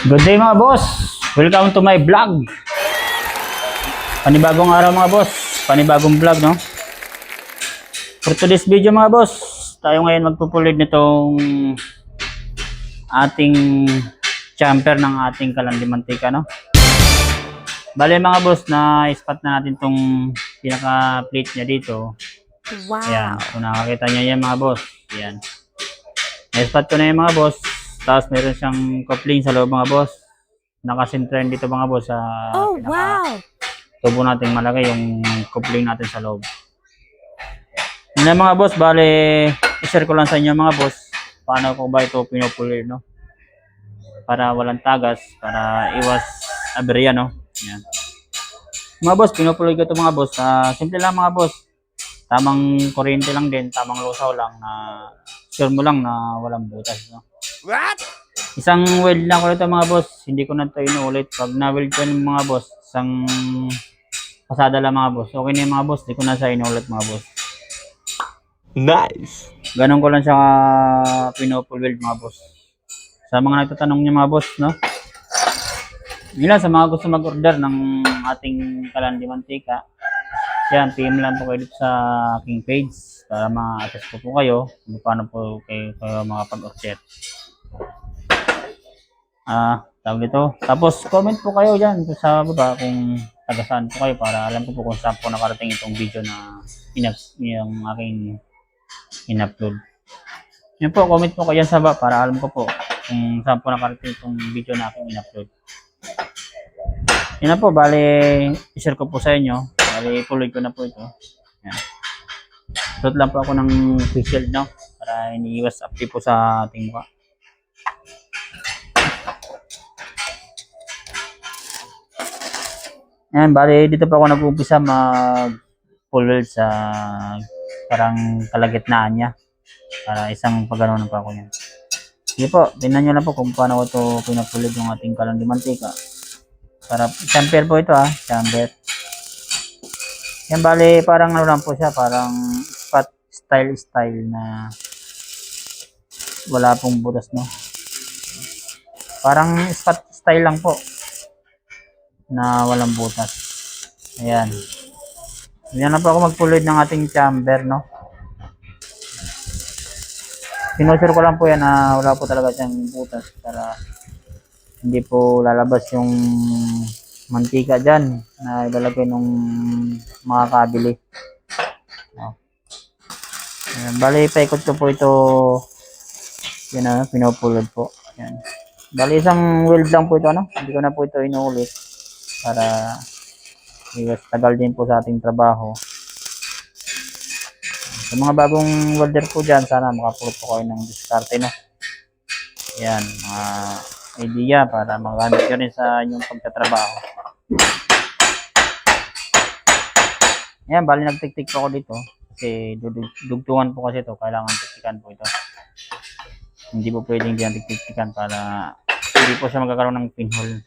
Good day mga boss! Welcome to my vlog! Panibagong araw mga boss, panibagong vlog no? For today's video mga boss, tayo ngayon magpupulid nitong ating jumper ng ating Kalandi Mantika no? Bale mga boss, na-spot na natin tong pinaka-plate niya dito. Wow! Ayan, kung nakakita niya yan mga boss, ayan. Na-spot ko na yan mga boss. Tapos meron siyang coupling sa loob mga boss. Nakasintrain dito mga boss sa Wow! tubo natin malaki yung coupling natin sa loob. Yun lang mga boss, bale i-share ko lang sa inyo mga boss paano ko ba ito pinupulir no? Para walang tagas, para iwas aberya no? Yan. Mga boss, pinupulir ko ito mga boss. Simple lang mga boss. Tamang kuryente lang din, tamang lusaw lang na sure mo lang na walang butas no? What? Isang weld lang ko nito mga boss, hindi ko na ito inuulit. Pag na-weld ko ng mga boss, isang pasada lang mga boss. Okay na yung mga boss, hindi ko na siya inuulit mga boss. Nice! Ganun ko lang siya pinupull weld mga boss. Sa mga nagtatanong niya mga boss, no? Yun lang, sa mga gusto mag-order ng ating Kalandi Mantika, yan, PM lang po kayo dito sa aking page para ma-assess ko po kayo kung paano po kayo mga pag-order. Tawag dito. Tapos comment po kayo dyan sa baba kung taga saan po kayo para alam ko po kung saan po nakarating itong video na yung aking in-upload. Yan po, comment po kayo dyan sa baba para alam ko po kung saan po nakarating itong video na aking in-upload. Yan na po, bali i-share ko po sa inyo. Bali ipulog ko na po ito. Yan. Suot lang po ako ng face shield no para iniiwas upti po sa ating mukha. Ayan, bali dito pa ako nag-uumpisa mag-pull weld sa parang kalagitnaan niya. Para isang paganoon pa ako niyan. Sige po, tingnan nyo na po kung paano ko ito pinapull weld yung ating Kalandi Mantika. Para jumper po ito jumper. Yan bali parang ano lang po siya, parang spot style na wala pong butas no. Parang spot style lang po na walang butas. Ayan. Yan na po ako mag-pull ng ating chamber no. Sinusure ko lang po yan na wala po talaga siyang butas para hindi po lalabas yung mantika dyan na ilalagay nung mga kabili. Ayan. Bali paikot ko po ito yan na pinupulod po. Ayan. Bali isang weld lang po ito ano. Hindi ko na po ito inuulit para iwas tagal din po sa ating trabaho. Sa mga bagong welder po dyan, sana makapulot po kayo ng diskarte no. Yan, mga idea para magamit nyo rin sa inyong pagtatrabaho. Yan, bali nagtiktik po ako dito kasi dugtungan po kasi ito, kailangan tiktikan po ito. Hindi po pwedeng diyan tiktikan para hindi po siya magkakaroon ng pinhole.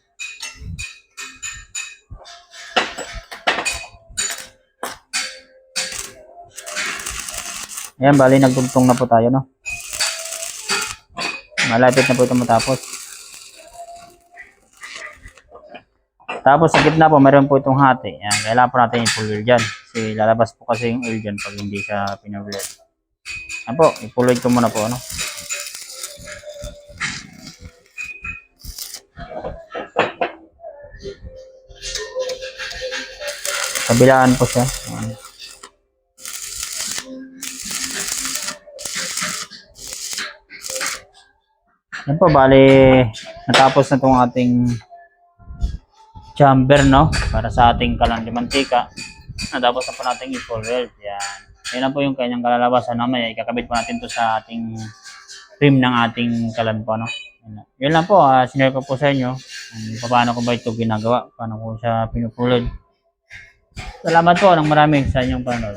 Ayan, bali nagtugtong na po tayo, no? Malapit na po ito matapos. Tapos sa gitna po, meron po itong hati. Ayan, kailangan po natin i-pull weld dyan. Kasi lalabas po kasi yung oil dyan pag hindi siya pinull weld. Ayan po, i-pull weld ko muna po, no? Kabilaan po siya. Ayan. Yan po, bali natapos na itong ating chamber, no? Para sa ating Kalandi Mantika. Natapos na po natin i-pull weld. Yan. Yan na po yung kanyang kalalabasan. Namaya, ikakabit po natin to sa ating rim ng ating kalan po, no? Yan lang po, sinare ko po sa inyo paano ko ba ito ginagawa, paano ko siya pinupull weld. Salamat po ng marami sa inyong panonood.